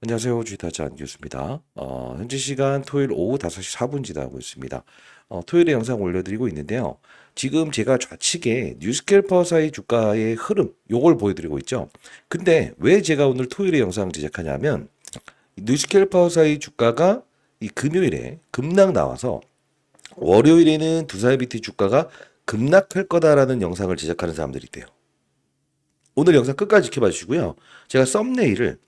안녕하세요. 주식타짜 안교수입니다. 현재 시간 토요일 오후 5시 4분 지나고 있습니다. 토요일에 영상 올려드리고 있는데요. 지금 제가 좌측에 뉴스캘퍼사의 주가의 흐름, 요걸 보여드리고 있죠. 근데 왜 제가 오늘 토요일에 영상 제작하냐면, 뉴스캘퍼사의 주가가 이 금요일에 급락 나와서 월요일에는 두사이비티 주가가 급락할 거다라는 영상을 제작하는 사람들이 있대요. 오늘 영상 끝까지 지켜봐 주시고요. 제가 썸네일을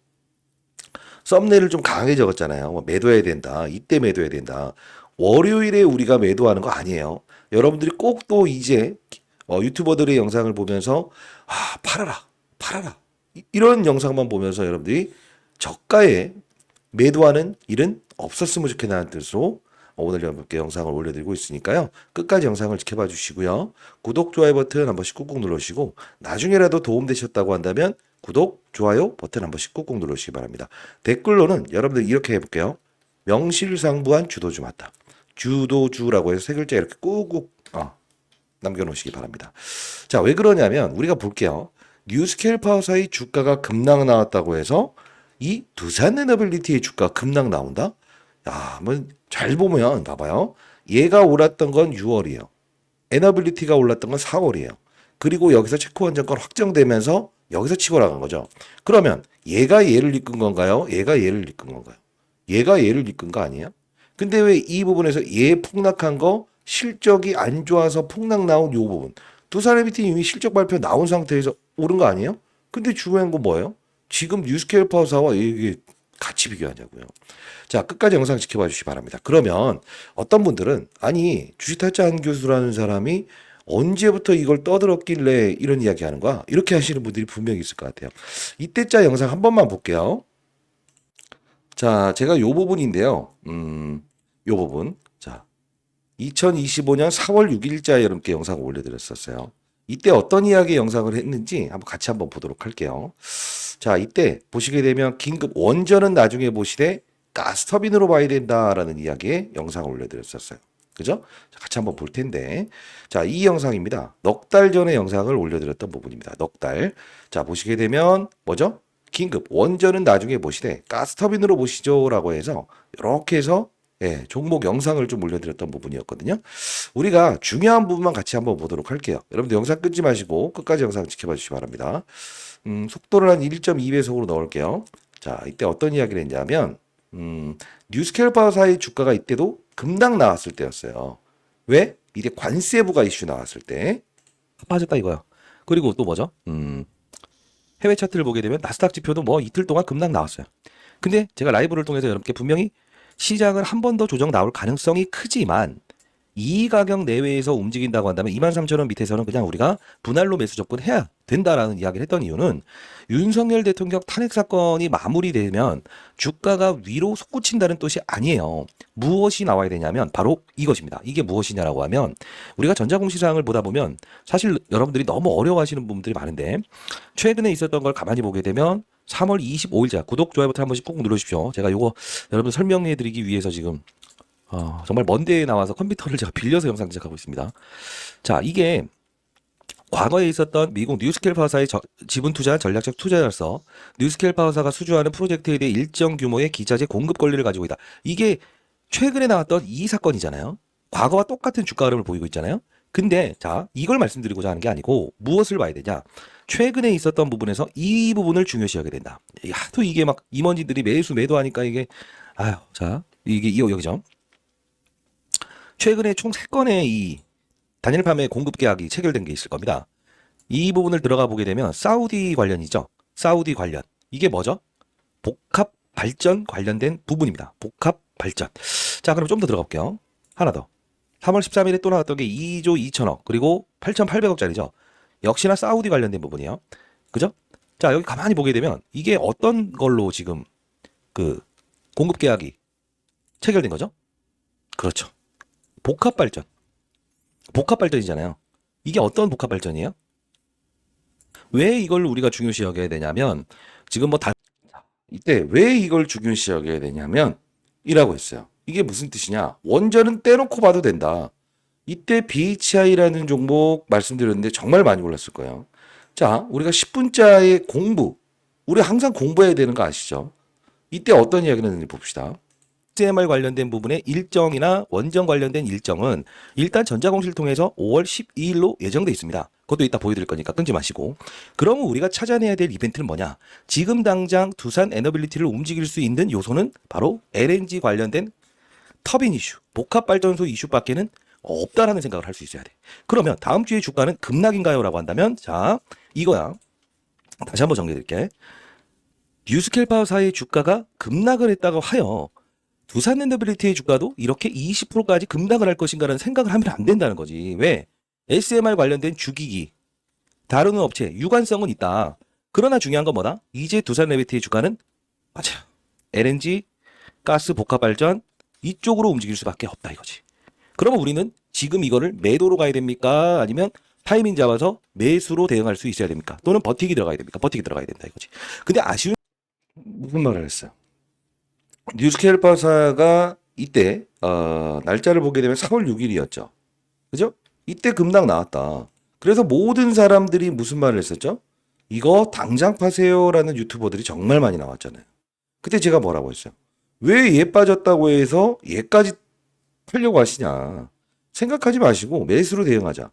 좀 강하게 적었잖아요. 뭐 매도해야 된다. 이때 매도해야 된다. 월요일에 우리가 매도하는 거 아니에요. 여러분들이 꼭 또 이제 유튜버들의 영상을 보면서 팔아라, 팔아라. 이런 영상만 보면서 여러분들이 저가에 매도하는 일은 없었으면 좋겠다는 뜻으로 오늘 여러분께 영상을 올려드리고 있으니까요. 끝까지 영상을 지켜봐 주시고요. 구독, 좋아요 버튼 한 번씩 꾹꾹 눌러주시고 나중에라도 도움되셨다고 한다면 구독, 좋아요 버튼 한 번씩 꾹꾹 눌러주시기 바랍니다. 댓글로는 여러분들 이렇게 해볼게요. 명실상부한 주도주 맞다. 주도주라고 해서 세 글자 이렇게 꾹꾹 남겨놓으시기 바랍니다. 자, 왜 그러냐면 우리가 볼게요. 뉴스케일파워사의 주가가 급락 나왔다고 해서 이 두산에너빌리티의 주가 급락 나온다? 야, 한번 잘 보면 봐봐요. 얘가 올랐던 건 6월이에요. 에너빌리티가 올랐던 건 4월이에요. 그리고 여기서 체코원전권 확정되면서 여기서 치고 나간 거죠. 그러면 얘가 얘를 이끈 건가요? 얘가 얘를 이끈 건가요? 얘가 얘를 이끈 거 아니에요? 근데 왜 이 부분에서 얘 폭락한 거 실적이 안 좋아서 폭락 나온 요 부분 두산에너빌리티 이미 실적 발표 나온 상태에서 오른 거 아니에요? 근데 중요한 건 뭐예요? 지금 뉴스케일 파워사와 이게 같이 비교하냐고요. 자, 끝까지 영상 지켜봐 주시기 바랍니다. 그러면 어떤 분들은 아니 주식타짜 교수라는 사람이 언제부터 이걸 떠들었길래 이런 이야기 하는 거야? 이렇게 하시는 분들이 분명히 있을 것 같아요. 이때짜 영상 한 번만 볼게요. 자, 제가 요 부분인데요. 요 부분. 자, 2025년 4월 6일자 여러분께 영상을 올려드렸었어요. 이때 어떤 이야기 영상을 했는지 한번 같이 한번 보도록 할게요. 자, 이때 보시게 되면 긴급 원전은 나중에 보시되 가스터빈으로 봐야 된다라는 이야기의 영상을 올려드렸었어요. 그죠? 자, 같이 한번 볼 텐데. 자, 이 영상입니다. 넉 달 전에 영상을 올려드렸던 부분입니다. 넉 달. 자, 보시게 되면 뭐죠? 긴급 원전은 나중에 보시되 가스터빈으로 보시죠라고 해서 이렇게 해서 종목 영상을 좀 올려드렸던 부분이었거든요. 우리가 중요한 부분만 같이 한번 보도록 할게요. 여러분들 영상 끊지 마시고 끝까지 영상 지켜봐 주시기 바랍니다. 속도를 한 1.2배속으로 넣을게요. 자, 이때 어떤 이야기를 했냐면, 뉴스케일파워사의 주가가 이때도 급락 나왔을 때였어요. 왜? 이때 관세부가 이슈 나왔을 때. 빠졌다 이거요. 그리고 또 뭐죠? 해외 차트를 보게 되면 나스닥 지표도 뭐 이틀 동안 급락 나왔어요. 근데 제가 라이브를 통해서 여러분께 분명히 시장은 한 번 더 조정 나올 가능성이 크지만 이 가격 내외에서 움직인다고 한다면 23,000원 밑에서는 그냥 우리가 분할로 매수 접근해야 된다라는 이야기를 했던 이유는 윤석열 대통령 탄핵 사건이 마무리되면 주가가 위로 솟구친다는 뜻이 아니에요. 무엇이 나와야 되냐면 바로 이것입니다. 이게 무엇이냐라고 하면 우리가 전자공시사항을 보다 보면 사실 여러분들이 너무 어려워하시는 부분들이 많은데 최근에 있었던 걸 가만히 보게 되면 3월 25일자 구독, 좋아요 버튼 한 번씩 꾹 눌러주십시오. 제가 이거 여러분 설명해 드리기 위해서 지금 정말 먼 데에 나와서 컴퓨터를 제가 빌려서 영상 제작하고 있습니다. 자, 이게 과거에 있었던 미국 뉴스케일 파워사의 지분 투자 전략적 투자자로서 뉴스케일 파워사가 수주하는 프로젝트에 대해 일정 규모의 기자재 공급 권리를 가지고 있다. 이게 최근에 나왔던 이 사건이잖아요. 과거와 똑같은 주가 흐름을 보이고 있잖아요. 근데 자, 이걸 말씀드리고자 하는 게 아니고 무엇을 봐야 되냐? 최근에 있었던 부분에서 이 부분을 중요시하게 된다. 하도 이게 막 임원진들이 매수 매도하니까 이게 자, 이게 여기죠. 최근에 총 3건의 이 단일 판매 공급 계약이 체결된 게 있을 겁니다. 이 부분을 들어가 보게 되면 사우디 관련이죠. 사우디 관련. 이게 뭐죠? 복합 발전 관련된 부분입니다. 복합 발전. 자, 그럼 좀 더 들어가 볼게요. 하나 더. 3월 13일에 또 나왔던 게 2조 2천억 그리고 8,800억짜리죠. 역시나 사우디 관련된 부분이에요. 그죠? 자, 여기 가만히 보게 되면 이게 어떤 걸로 지금 그 공급 계약이 체결된 거죠? 그렇죠. 복합 발전. 복합 발전이잖아요. 이게 어떤 복합 발전이에요? 왜 이걸 우리가 중요시 여겨야 되냐면 지금 뭐 이때 왜 이걸 중요시 여겨야 되냐면 이라고 했어요. 이게 무슨 뜻이냐? 원전은 떼놓고 봐도 된다. 이때 BHI라는 종목 말씀드렸는데 정말 많이 올랐을 거예요. 자, 우리가 10분자의 공부. 우리 항상 공부해야 되는 거 아시죠? 이때 어떤 이야기를 했는지 봅시다. SMR 관련된 부분의 일정이나 원전 관련된 일정은 일단 전자공시를 통해서 5월 12일로 예정돼 있습니다. 그것도 이따 보여드릴 거니까 끊지 마시고. 그러면 우리가 찾아내야 될 이벤트는 뭐냐? 지금 당장 두산 에너빌리티를 움직일 수 있는 요소는 바로 LNG 관련된 터빈 이슈, 복합발전소 이슈밖에는 없다라는 생각을 할 수 있어야 돼. 그러면 다음 주에 주가는 급락인가요? 라고 한다면 자, 이거야. 다시 한번 정리해드릴게. 뉴스켈파사의 주가가 급락을 했다고 하여 두산엔더빌리티의 주가도 이렇게 20%까지 급락을 할 것인가라는 생각을 하면 안 된다는 거지. 왜? SMR 관련된 주기기, 다루는 업체, 유관성은 있다. 그러나 중요한 건 뭐다? 이제 두산엔더빌리티의 주가는 맞아. LNG, 가스 복합발전 이쪽으로 움직일 수밖에 없다 이거지. 그러면 우리는 지금 이거를 매도로 가야 됩니까? 아니면 타이밍 잡아서 매수로 대응할 수 있어야 됩니까? 또는 버티기 들어가야 됩니까? 버티기 들어가야 된다 이거지. 근데 아쉬운 무슨 말을 했어요? 뉴스케일파사가 이때 날짜를 보게 되면 3월 6일이었죠. 그죠? 이때 급락 나왔다. 그래서 모든 사람들이 무슨 말을 했었죠? 이거 당장 파세요라는 유튜버들이 정말 많이 나왔잖아요. 그때 제가 뭐라고 했어요? 왜 얘 빠졌다고 해서 얘까지 팔려고 하시냐. 생각하지 마시고 매수로 대응하자.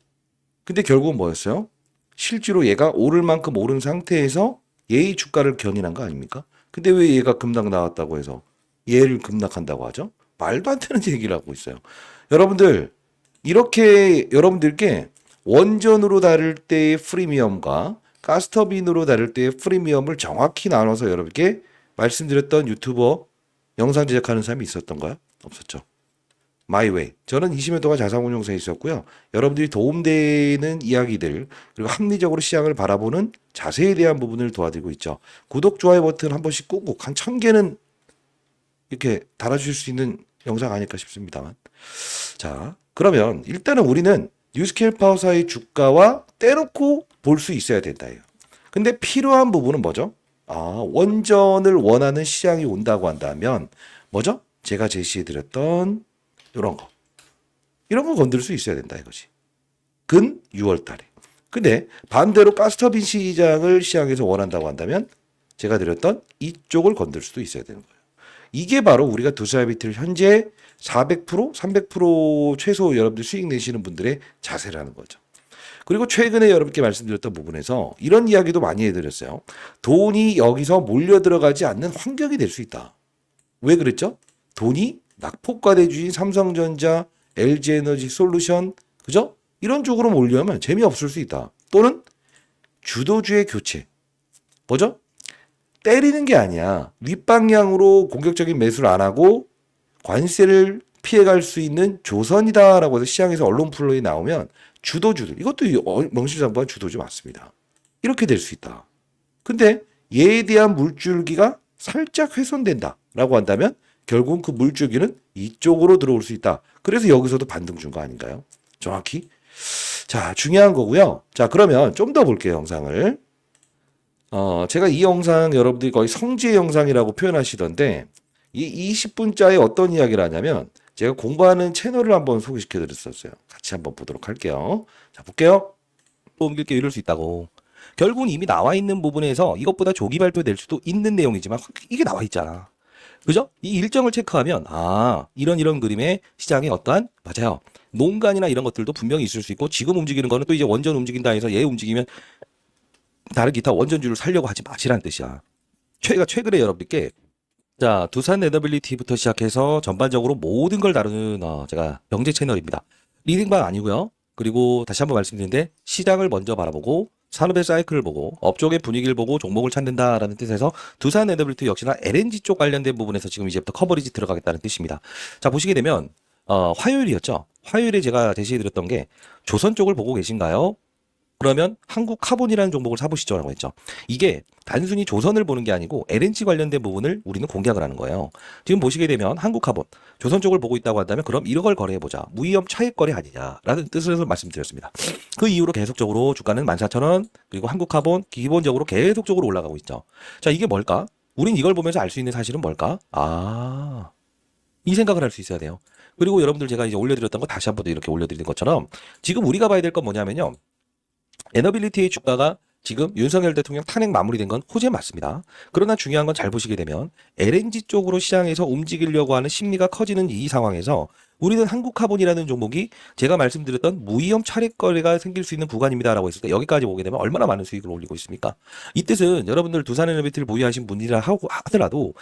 근데 결국은 뭐였어요? 실제로 얘가 오를 만큼 오른 상태에서 얘의 주가를 견인한 거 아닙니까? 근데 왜 얘가 급락 나왔다고 해서 얘를 급락한다고 하죠? 말도 안 되는 얘기를 하고 있어요. 여러분들, 이렇게 여러분들께 원전으로 다룰 때의 프리미엄과 가스터빈으로 다룰 때의 프리미엄을 정확히 나눠서 여러분께 말씀드렸던 유튜버 영상 제작하는 사람이 있었던가요? 없었죠. 마이웨이. 저는 20년 동안 자산운용사에 있었고요. 여러분들이 도움되는 이야기들 그리고 합리적으로 시장을 바라보는 자세에 대한 부분을 도와드리고 있죠. 구독, 좋아요 버튼 한 번씩 꾹꾹 한 1000개는 이렇게 달아주실 수 있는 영상 아닐까 싶습니다만. 자, 그러면 일단은 우리는 뉴스케일 파워사의 주가와 떼놓고 볼 수 있어야 된다예요. 근데 필요한 부분은 뭐죠? 원전을 원하는 시장이 온다고 한다면 뭐죠? 제가 제시해드렸던 이런 거. 이런 거 건들 수 있어야 된다 이거지. 근 6월 달에. 근데 반대로 가스터빈 시장을 시장에서 원한다고 한다면 제가 드렸던 이쪽을 건들 수도 있어야 되는 거예요. 이게 바로 우리가 두산비트를 현재 400%, 300% 최소 여러분들 수익 내시는 분들의 자세라는 거죠. 그리고 최근에 여러분께 말씀드렸던 부분에서 이런 이야기도 많이 해드렸어요. 돈이 여기서 몰려 들어가지 않는 환경이 될 수 있다. 왜 그랬죠? 돈이 낙폭과대주인 삼성전자, LG에너지 솔루션, 그죠? 이런 쪽으로 몰려오면 재미없을 수 있다. 또는 주도주의 교체. 뭐죠? 때리는 게 아니야. 윗방향으로 공격적인 매수를 안 하고 관세를 피해갈 수 있는 조선이다라고 해서 시장에서 언론 플로이 나오면 주도주들, 이것도 명실상부한 주도주 맞습니다. 이렇게 될 수 있다. 근데 얘에 대한 물줄기가 살짝 훼손된다라고 한다면 결국 그 물줄기는 이쪽으로 들어올 수 있다. 그래서 여기서도 반등 준 거 아닌가요? 정확히. 자, 중요한 거고요. 자, 그러면 좀 더 볼게요, 영상을. 제가 이 영상 여러분들이 거의 성지의 영상이라고 표현하시던데 이 20분짜리 어떤 이야기를 하냐면 제가 공부하는 채널을 한번 소개시켜 드렸었어요. 같이 한번 보도록 할게요. 자, 볼게요. 옮길 게 이럴 수 있다고. 결국은 이미 나와 있는 부분에서 이것보다 조기 발표될 수도 있는 내용이지만 이게 나와 있잖아. 그죠? 이 일정을 체크하면 이런 그림의 시장에 어떠한 맞아요. 농간이나 이런 것들도 분명히 있을 수 있고 지금 움직이는 거는 또 이제 원전 움직인다 해서 얘 움직이면 다른 기타 원전주를 살려고 하지 마시라는 뜻이야. 최근에 여러분들께 자, 두산 에너빌리티부터 시작해서 전반적으로 모든 걸 다루는 제가 명제 채널입니다. 리딩방 아니고요. 그리고 다시 한번 말씀드리는데 시장을 먼저 바라보고 산업의 사이클을 보고 업종의 분위기를 보고 종목을 찾는다라는 뜻에서 두산 에너빌리티 역시나 LNG 쪽 관련된 부분에서 지금 이제부터 커버리지 들어가겠다는 뜻입니다. 자, 보시게 되면 화요일이었죠. 화요일에 제가 제시해드렸던 게 조선 쪽을 보고 계신가요? 그러면 한국 카본이라는 종목을 사보시죠 라고 했죠. 이게 단순히 조선을 보는 게 아니고 LNG 관련된 부분을 우리는 공략을 하는 거예요. 지금 보시게 되면 한국 카본, 조선 쪽을 보고 있다고 한다면 그럼 이런 걸 거래해보자. 무위험 차익 거래 아니냐라는 뜻으로 말씀드렸습니다. 그 이후로 계속적으로 주가는 14,000원 그리고 한국 카본 기본적으로 계속적으로 올라가고 있죠. 자, 이게 뭘까? 우린 이걸 보면서 알 수 있는 사실은 뭘까? 이 생각을 할 수 있어야 돼요. 그리고 여러분들 제가 이제 올려드렸던 거 다시 한번 이렇게 올려드리는 것처럼 지금 우리가 봐야 될 건 뭐냐면요. 에너빌리티의 주가가 지금 윤석열 대통령 탄핵 마무리된 건 호재 맞습니다. 그러나 중요한 건 잘 보시게 되면 LNG 쪽으로 시장에서 움직이려고 하는 심리가 커지는 이 상황에서 우리는 한국화본이라는 종목이 제가 말씀드렸던 무위험 차익 거래가 생길 수 있는 구간입니다라고 했을 때 여기까지 보게 되면 얼마나 많은 수익을 올리고 있습니까? 이 뜻은 여러분들 두산에너비티를 보유하신 분이라 하더라도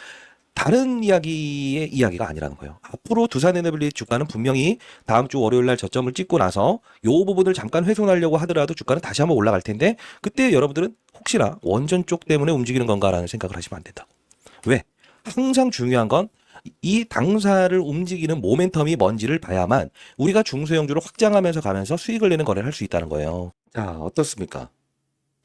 다른 이야기의 이야기가 아니라는 거예요. 앞으로 두산에너빌리티 주가는 분명히 다음 주 월요일 날 저점을 찍고 나서 요 부분을 잠깐 훼손하려고 하더라도 주가는 다시 한번 올라갈 텐데 그때 여러분들은 혹시나 원전 쪽 때문에 움직이는 건가라는 생각을 하시면 안 된다고. 왜? 항상 중요한 건 이 당사를 움직이는 모멘텀이 뭔지를 봐야만 우리가 중소형주를 확장하면서 가면서 수익을 내는 거래를 할 수 있다는 거예요. 자, 어떻습니까?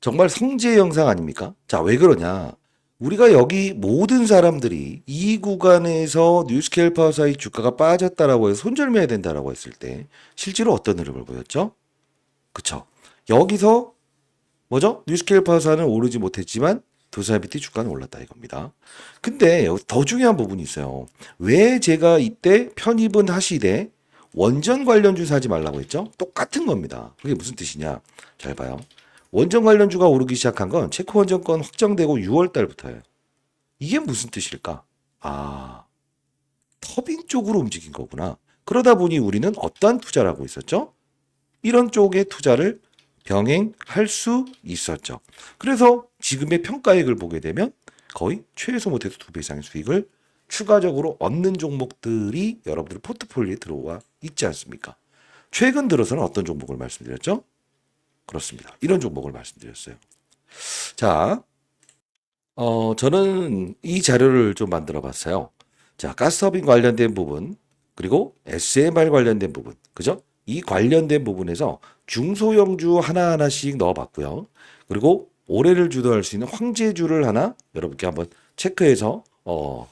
정말 성지의 영상 아닙니까? 자, 왜 그러냐? 우리가 여기 모든 사람들이 이 구간에서 뉴스케일 파워사의 주가가 빠졌다라고 해서 손절해야 된다라고 했을 때 실제로 어떤 흐름을 보였죠? 그쵸? 여기서 뭐죠? 뉴스케일 파워사는 오르지 못했지만 두산비티 주가는 올랐다 이겁니다. 근데 여기 더 중요한 부분이 있어요. 왜 제가 이때 편입은 하시되 원전 관련주 사지 말라고 했죠? 똑같은 겁니다. 그게 무슨 뜻이냐? 잘 봐요. 원전 관련주가 오르기 시작한 건 체코 원전권 확정되고 6월 달부터예요. 이게 무슨 뜻일까? 아, 터빈 쪽으로 움직인 거구나. 그러다 보니 우리는 어떠한 투자를 하고 있었죠? 이런 쪽의 투자를 병행할 수 있었죠. 그래서 지금의 평가액을 보게 되면 거의 최소 못해도 2배 이상의 수익을 추가적으로 얻는 종목들이 여러분들 포트폴리오에 들어와 있지 않습니까? 최근 들어서는 어떤 종목을 말씀드렸죠? 그렇습니다. 이런 종목을 말씀드렸어요. 자, 저는 이 자료를 좀 만들어 봤어요. 자, 가스터빈 관련된 부분, 그리고 SMR 관련된 부분, 그죠? 이 관련된 부분에서 중소형주 하나하나씩 넣어 봤고요. 그리고 올해를 주도할 수 있는 황제주를 하나 여러분께 한번 체크해서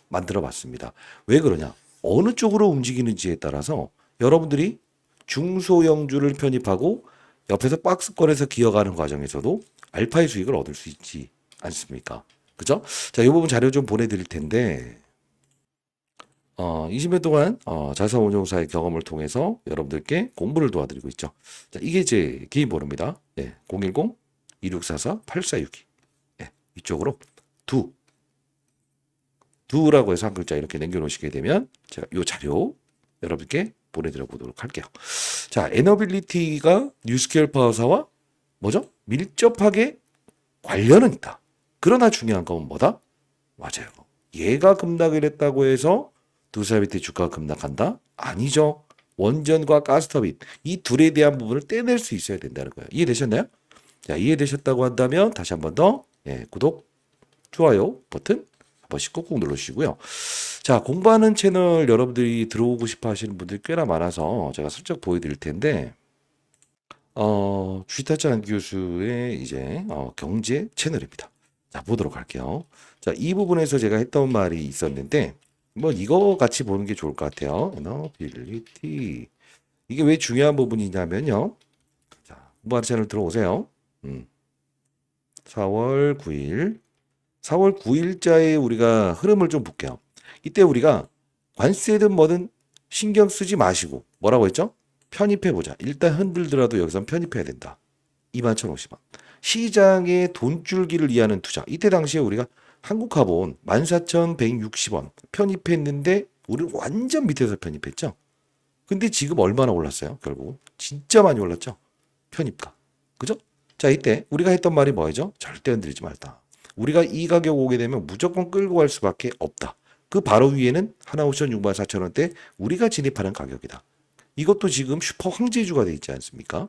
만들어 봤습니다. 왜 그러냐? 어느 쪽으로 움직이는지에 따라서 여러분들이 중소형주를 편입하고 옆에서 박스권에서 기어가는 과정에서도 알파의 수익을 얻을 수 있지 않습니까? 그죠? 자, 이 부분 자료 좀 보내드릴 텐데, 20년 동안 자산운용사의 경험을 통해서 여러분들께 공부를 도와드리고 있죠. 자, 이게 제 개인 번호입니다. 네, 010-2644-8462. 네, 이쪽으로 두라고 해서 한 글자 이렇게 남겨놓으시게 되면 제가 이 자료 여러분께 보내드려 보도록 할게요. 자, 에너빌리티가 뉴스케일 파워사와 뭐죠? 밀접하게 관련은 있다. 그러나 중요한 건 뭐다? 맞아요. 얘가 급락을 했다고 해서 두산비티 주가가 급락한다? 아니죠. 원전과 가스터빈 이 둘에 대한 부분을 떼낼 수 있어야 된다는 거예요. 이해되셨나요? 자, 이해되셨다고 한다면 다시 한 번 더 구독, 좋아요 버튼 한 번씩 꾹꾹 눌러주시고요. 자, 공부하는 채널 여러분들이 들어오고 싶어 하시는 분들이 꽤나 많아서 제가 슬쩍 보여드릴 텐데, 주식타짜 교수의 이제 경제 채널입니다. 자, 보도록 할게요. 자, 이 부분에서 제가 했던 말이 있었는데, 뭐 이거 같이 보는 게 좋을 것 같아요. 에너빌리티. 이게 왜 중요한 부분이냐면요. 자, 공부하는 채널 들어오세요. 4월 9일. 4월 9일자에 우리가 흐름을 좀 볼게요. 이때 우리가 관세든 뭐든 신경 쓰지 마시고 뭐라고 했죠? 편입해보자. 일단 흔들더라도 여기선 편입해야 된다. 21,050원. 시장의 돈줄기를 이해하는 투자. 이때 당시에 우리가 한국화본 14,160원 편입했는데 우리는 완전 밑에서 편입했죠. 근데 지금 얼마나 올랐어요? 결국 진짜 많이 올랐죠. 편입가. 그죠? 자, 이때 우리가 했던 말이 뭐였죠? 절대 흔들지 말다. 우리가 이 가격 오게 되면 무조건 끌고 갈 수밖에 없다. 그 바로 위에는 하나오션 64,000원대 우리가 진입하는 가격이다. 이것도 지금 슈퍼 황제주가 돼 있지 않습니까?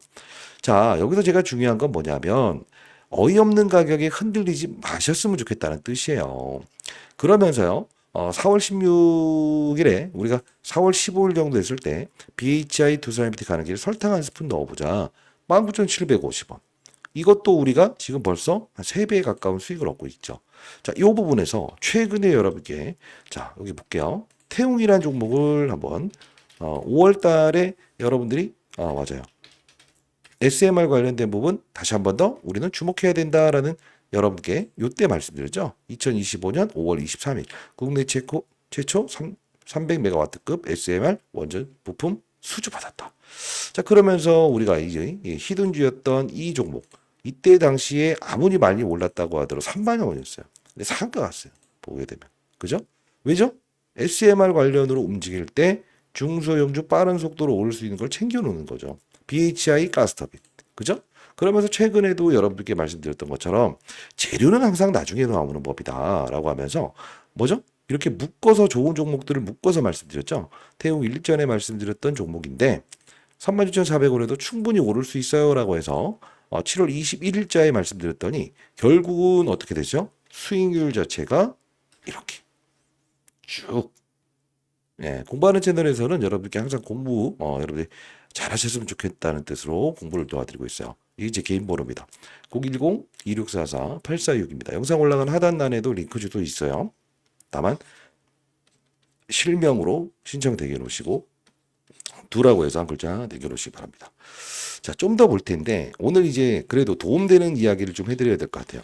자, 여기서 제가 중요한 건 뭐냐면 어이없는 가격에 흔들리지 마셨으면 좋겠다는 뜻이에요. 그러면서요. 4월 16일에 우리가 4월 15일 정도 됐을 때 BHI 두산비티 가는 길에 설탕 한 스푼 넣어보자. 19,750원. 이것도 우리가 지금 벌써 한 3배에 가까운 수익을 얻고 있죠. 자, 이 부분에서 최근에 여러분께 자, 여기 볼게요. 태웅이라는 종목을 한번 5월 달에 여러분들이 맞아요. SMR 관련된 부분 다시 한 번 더 우리는 주목해야 된다라는 여러분께 요때 말씀드렸죠. 2025년 5월 23일 국내 최초 300메가와트급 SMR 원전 부품 수주받았다. 자, 그러면서 우리가 이제 히든주였던 이 종목 이때 당시에 아무리 많이 올랐다고 하더라도 3만 원이었어요. 근데 상가 갔어요. 보게 되면. 그죠? 왜죠? SMR 관련으로 움직일 때 중소형주 빠른 속도로 오를 수 있는 걸 챙겨놓는 거죠. BHI 가스터빈. 그죠? 그러면서 최근에도 여러분들께 말씀드렸던 것처럼 재료는 항상 나중에 나오는 법이다라고 하면서 뭐죠? 이렇게 묶어서 좋은 종목들을 묶어서 말씀드렸죠. 태용 일전에 말씀드렸던 종목인데 36,400원에도 충분히 오를 수 있어요라고 해서 7월 21일자에 말씀드렸더니 결국은 어떻게 되죠? 수익률 자체가 이렇게 쭉 공부하는 채널에서는 여러분들께 항상 공부 여러분들이 잘하셨으면 좋겠다는 뜻으로 공부를 도와드리고 있어요. 이게 제 개인 번호입니다. 010-2644-846입니다. 영상 올라간 하단란에도 링크 주소 있어요. 다만 실명으로 신청 대기해 놓으시고 두라고 해서 한 글자 남겨 놓으시기 바랍니다. 자, 좀 더 볼 텐데 오늘 이제 그래도 도움되는 이야기를 좀 해드려야 될 것 같아요.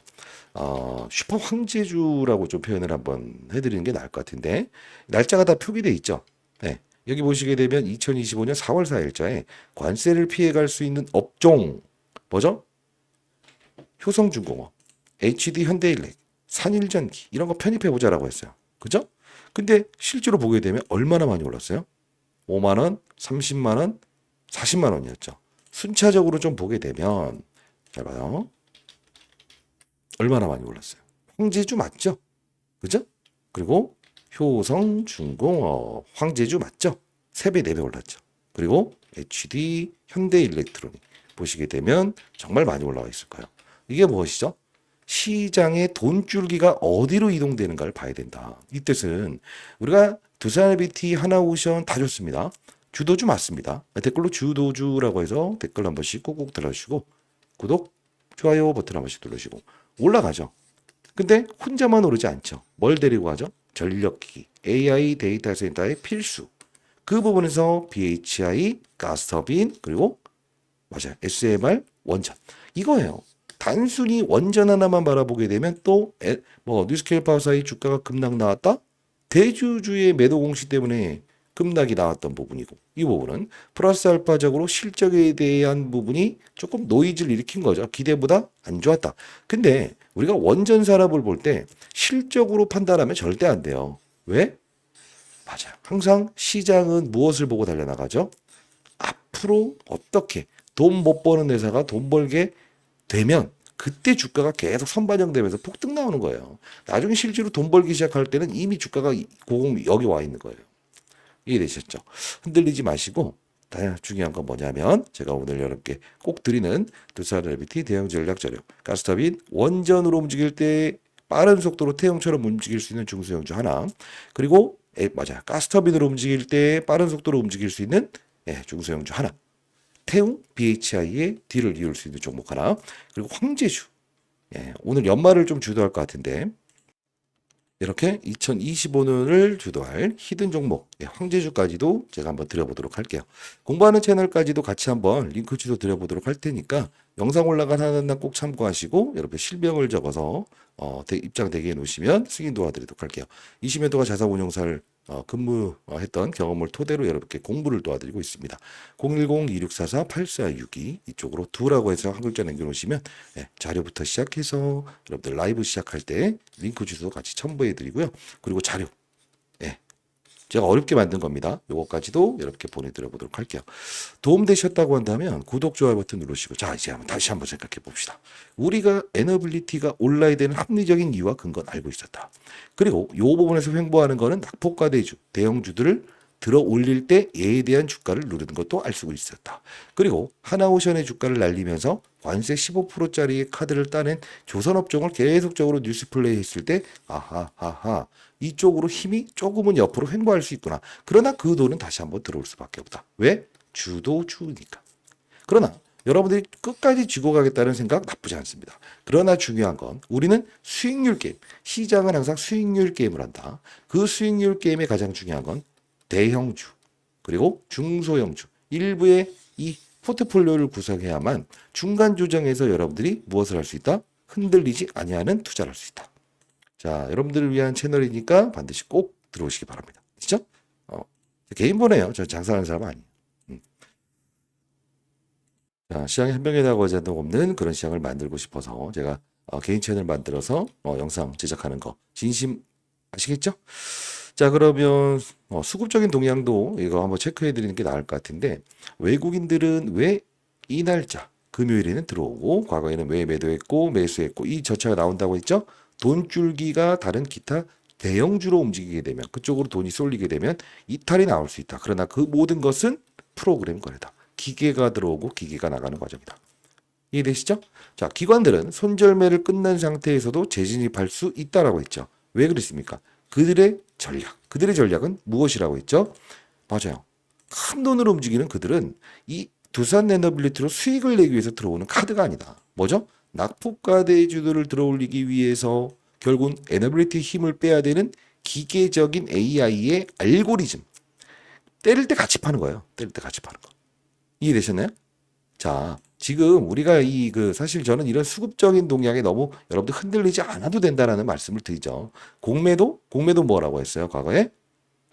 슈퍼 황제주라고 좀 표현을 한번 해드리는 게 나을 것 같은데 날짜가 다 표기돼 있죠. 네. 여기 보시게 되면 2025년 4월 4일자에 관세를 피해갈 수 있는 업종 뭐죠? 효성중공업, HD 현대일렉, 산일전기 이런 거 편입해 보자라고 했어요. 그죠? 근데 실제로 보게 되면 얼마나 많이 올랐어요? 5만 원, 30만 원, 40만 원이었죠. 순차적으로 좀 보게 되면 잘 봐요. 얼마나 많이 올랐어요? 황제주 맞죠? 그죠? 그리고 효성중공업 황제주 맞죠? 3배, 4배 올랐죠. 그리고 HD 현대일렉트로닉 보시게 되면 정말 많이 올라와 있을 거예요. 이게 무엇이죠? 시장의 돈줄기가 어디로 이동되는가를 봐야 된다. 이 뜻은 우리가 두산LBT, 하나오션 다 좋습니다. 주도주 맞습니다. 댓글로 주도주라고 해서 댓글 한 번씩 꾹꾹 들어주시고 구독, 좋아요 버튼 한 번씩 눌러주시고 올라가죠. 근데 혼자만 오르지 않죠. 뭘 데리고 가죠? 전력기기, AI 데이터 센터의 필수. 그 부분에서 BHI, 가스터빈 그리고 맞아요. SMR 원전. 이거예요. 단순히 원전 하나만 바라보게 되면 또 뉴스케일 파워사의 주가가 급락 나왔다? 대주주의 매도 공시 때문에 급락이 나왔던 부분이고 이 부분은 플러스 알파적으로 실적에 대한 부분이 조금 노이즈를 일으킨 거죠. 기대보다 안 좋았다. 근데 우리가 원전 산업을 볼 때 실적으로 판단하면 절대 안 돼요. 왜? 맞아요. 항상 시장은 무엇을 보고 달려나가죠? 앞으로 어떻게 돈 못 버는 회사가 돈 벌게 되면 그때 주가가 계속 선반영되면서 폭등 나오는 거예요. 나중에 실제로 돈 벌기 시작할 때는 이미 주가가 여기 와 있는 거예요. 이해되셨죠? 흔들리지 마시고 중요한 건 뭐냐면 제가 오늘 여러분께 꼭 드리는 두산LBT 대형 전략 자료 가스터빈 원전으로 움직일 때 빠른 속도로 태형처럼 움직일 수 있는 중소형주 하나 그리고 맞아 가스터빈으로 움직일 때 빠른 속도로 움직일 수 있는 중소형주 하나 태웅 BHI의 뒤를 이을 수 있는 종목 하나 그리고 황제주 오늘 연말을 좀 주도할 것 같은데 이렇게 2025년을 주도할 히든 종목 황제주까지도 제가 한번 드려보도록 할게요. 공부하는 채널까지도 같이 한번 링크 주소 드려보도록 할 테니까 영상 올라간 하나는 꼭 참고하시고 여러분 실명을 적어서 입장 대기해 놓으시면 승인 도와드리도록 할게요. 20년 동안 자산운용사를 근무했던 경험을 토대로 여러분께 공부를 도와드리고 있습니다. 010-2644-8462 이쪽으로 두라고 해서 한 글자 남겨놓으시면 자료부터 시작해서 여러분들 라이브 시작할 때 링크 주소 같이 첨부해 드리고요. 그리고 자료 제가 어렵게 만든 겁니다. 요거까지도 여러분께 보내드려 보도록 할게요. 도움되셨다고 한다면 구독, 좋아요 버튼 누르시고 자 이제 다시 한번 생각해 봅시다. 우리가 에너빌리티가 올라야 되는 합리적인 이유와 근거는 알고 있었다. 그리고 요 부분에서 횡보하는 거는 낙폭과대주, 대형주들을 들어 올릴 때 얘에 대한 주가를 누르는 것도 알 수가 있었다. 그리고 하나오션의 주가를 날리면서 관세 15%짜리 카드를 따낸 조선업종을 계속적으로 뉴스 플레이 했을 때 아하하하 이쪽으로 힘이 조금은 옆으로 횡보할 수 있구나. 그러나 그 돈은 다시 한번 들어올 수밖에 없다. 왜? 주도주니까. 그러나 여러분들이 끝까지 쥐고 가겠다는 생각 나쁘지 않습니다. 그러나 중요한 건 우리는 수익률 게임. 시장은 항상 수익률 게임을 한다. 그 수익률 게임의 가장 중요한 건 대형주 그리고 중소형주 일부의 이 포트폴리오를 구성해야만 중간 조정에서 여러분들이 무엇을 할 수 있다? 흔들리지 아니하는 투자를 할 수 있다. 자, 여러분들을 위한 채널이니까 반드시 꼭 들어오시기 바랍니다. 진짜? 개인 보내요. 저 장사하는 사람 아니에요. 자, 시장에 한 명이라고 하지 없는 그런 시장을 만들고 싶어서 제가 개인 채널 만들어서 영상 제작하는 거 진심 아시겠죠? 자, 그러면 수급적인 동향도 이거 한번 체크해 드리는 게 나을 것 같은데 외국인들은 왜 이 날짜 금요일에는 들어오고 과거에는 왜 매도했고 매수했고 이 저차가 나온다고 했죠? 돈줄기가 다른 기타 대형주로 움직이게 되면 그쪽으로 돈이 쏠리게 되면 이탈이 나올 수 있다. 그러나 그 모든 것은 프로그램 거래다. 기계가 들어오고 기계가 나가는 과정이다. 이해되시죠? 자, 기관들은 손절매를 끝난 상태에서도 재진입할 수 있다라고 했죠. 왜 그랬습니까? 그들의 전략. 그들의 전략은 무엇이라고 했죠? 맞아요. 큰 돈으로 움직이는 그들은 이 두산 에너빌리티로 수익을 내기 위해서 들어오는 카드가 아니다. 뭐죠? 낙폭과 대주들을 들어올리기 위해서 결국은 에너빌리티 힘을 빼야 되는 기계적인 AI의 알고리즘. 때릴 때 같이 파는 거예요. 때릴 때 같이 파는 거. 이해되셨나요? 자, 지금 우리가 사실 저는 이런 수급적인 동향에 너무 여러분들 흔들리지 않아도 된다라는 말씀을 드리죠. 공매도 뭐라고 했어요? 과거에?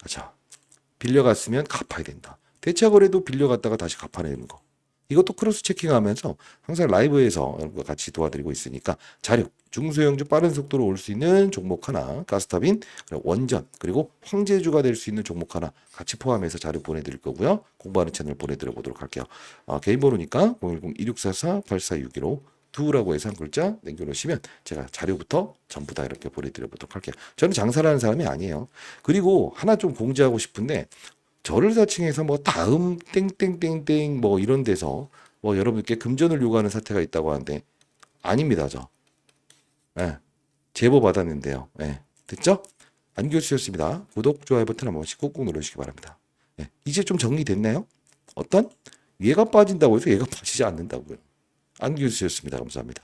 자, 빌려갔으면 갚아야 된다. 대차거래도 빌려갔다가 다시 갚아내는 거. 이것도 크로스 체킹하면서 항상 라이브에서 여러분과 같이 도와드리고 있으니까 자료, 중소형주 빠른 속도로 올 수 있는 종목 하나, 가스터빈, 그리고 원전, 그리고 황제주가 될 수 있는 종목 하나 같이 포함해서 자료 보내드릴 거고요. 공부하는 채널 보내드려 보도록 할게요. 개인 번호니까 010-2644-8461로 두라고 해서 한 글자 남겨놓으시면 제가 자료부터 전부 다 이렇게 보내드려 보도록 할게요. 저는 장사를 하는 사람이 아니에요. 그리고 하나 좀 공지하고 싶은데 저를 사칭해서 뭐 다음 땡땡땡땡 뭐 이런 데서 뭐 여러분께 금전을 요구하는 사태가 있다고 하는데 아닙니다. 저. 예. 제보 받았는데요. 예. 됐죠? 안교수였습니다. 구독, 좋아요 버튼 한 번씩 꾹꾹 누르시기 바랍니다. 예. 이제 좀 정리됐나요? 어떤? 얘가 빠진다고 해서 얘가 빠지지 않는다고요. 안교수였습니다. 감사합니다.